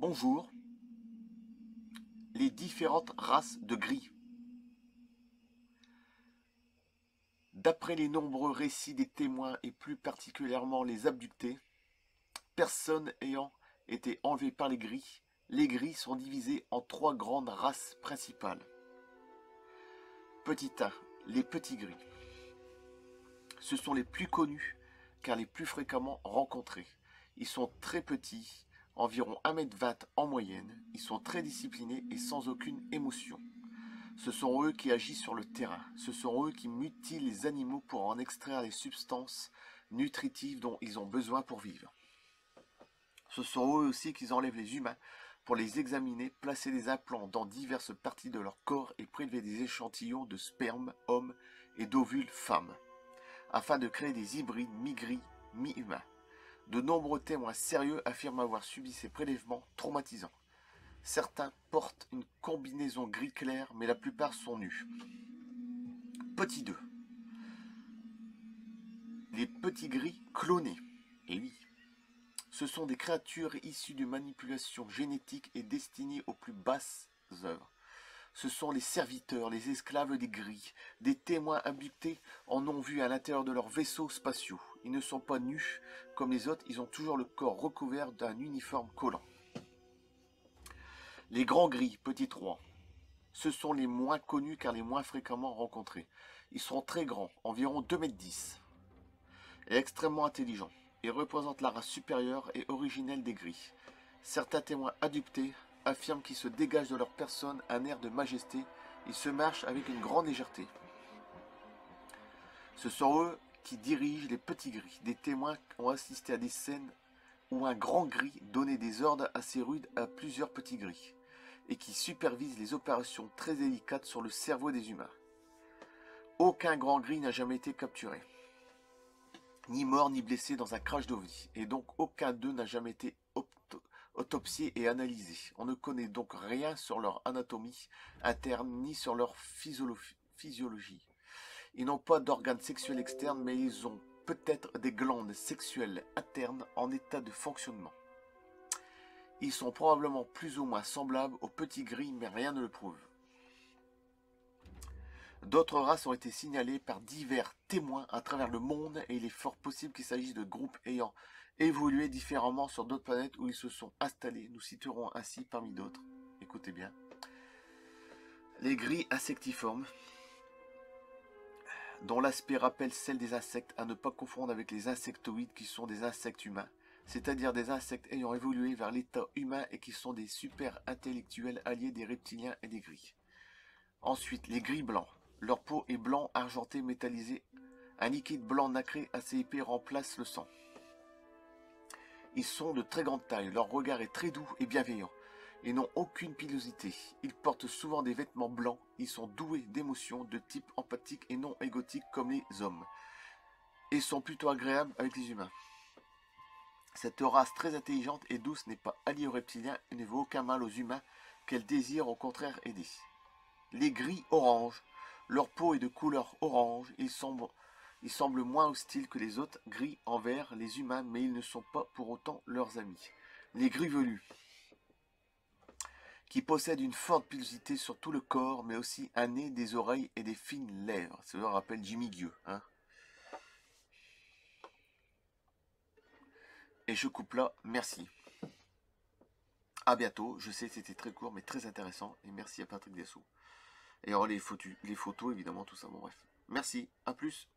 Bonjour, les différentes races de gris. D'après les nombreux récits des témoins et plus particulièrement les abductés, personnes ayant été enlevées par les gris sont divisés en trois grandes races principales. Petit 1, les petits gris. Ce sont les plus connus car les plus fréquemment rencontrés. Ils sont très petits, environ 1,20 m en moyenne. Ils sont très disciplinés et sans aucune émotion. Ce sont eux qui agissent sur le terrain. Ce sont eux qui mutilent les animaux pour en extraire les substances nutritives dont ils ont besoin pour vivre. Ce sont eux aussi qui enlèvent les humains pour les examiner, placer des implants dans diverses parties de leur corps et prélever des échantillons de sperme hommes et d'ovules femmes, afin de créer des hybrides mi-gris, mi-humains. De nombreux témoins sérieux affirment avoir subi ces prélèvements traumatisants. Certains portent une combinaison gris clair, mais la plupart sont nus. Petit 2. Les petits gris clonés. Et oui, ce sont des créatures issues de manipulation génétique et destinées aux plus basses œuvres. Ce sont les serviteurs, les esclaves des gris. Des témoins abductés en ont vu à l'intérieur de leurs vaisseaux spatiaux. Ils ne sont pas nus comme les autres, ils ont toujours le corps recouvert d'un uniforme collant. Les grands gris, petit 3. Ce sont les moins connus car les moins fréquemment rencontrés. Ils sont très grands, environ 2,10 m, et extrêmement intelligents. Ils représentent la race supérieure et originelle des gris. Certains témoins abductés affirment qu'ils se dégagent de leur personne un air de majesté. Ils se marchent avec une grande légèreté. Ce sont eux qui dirigent les petits gris. Des témoins ont assisté à des scènes où un grand gris donnait des ordres assez rudes à plusieurs petits gris et qui supervise les opérations très délicates sur le cerveau des humains. Aucun grand gris n'a jamais été capturé, ni mort ni blessé dans un crash d'OVNI, et donc aucun d'eux n'a jamais été autopsié et analysé. On ne connaît donc rien sur leur anatomie interne ni sur leur physiologie. Ils n'ont pas d'organes sexuels externes, mais ils ont peut-être des glandes sexuelles internes en état de fonctionnement. Ils sont probablement plus ou moins semblables aux petits gris, mais rien ne le prouve. D'autres races ont été signalées par divers témoins à travers le monde et il est fort possible qu'il s'agisse de groupes ayant évolué différemment sur d'autres planètes où ils se sont installés. Nous citerons ainsi parmi d'autres, écoutez bien, les gris insectivormes, dont l'aspect rappelle celle des insectes, à ne pas confondre avec les insectoïdes qui sont des insectes humains, c'est-à-dire des insectes ayant évolué vers l'état humain et qui sont des super intellectuels alliés des reptiliens et des gris. Ensuite, les gris blancs. Leur peau est blanc argenté métallisé. Un liquide blanc nacré assez épais remplace le sang. Ils sont de très grande taille. Leur regard est très doux et bienveillant. Ils n'ont aucune pilosité. Ils portent souvent des vêtements blancs. Ils sont doués d'émotions de type empathique et non égotique comme les hommes. Et sont plutôt agréables avec les humains. Cette race très intelligente et douce n'est pas alliée aux reptiliens et ne veut aucun mal aux humains qu'elle désire au contraire aider. Les gris orange. Leur peau est de couleur orange. Ils semblent moins hostiles que les autres gris envers les humains, mais ils ne sont pas pour autant leurs amis. Les gris velus, qui possèdent une forte pilosité sur tout le corps, mais aussi un nez, des oreilles et des fines lèvres. Cela rappelle Jimmy Gueux, hein. Et je coupe là, merci. À bientôt, je sais que c'était très court, mais très intéressant, et merci à Patrick Dessau. Et alors les photos, évidemment, tout ça, bon bref. Merci, à plus.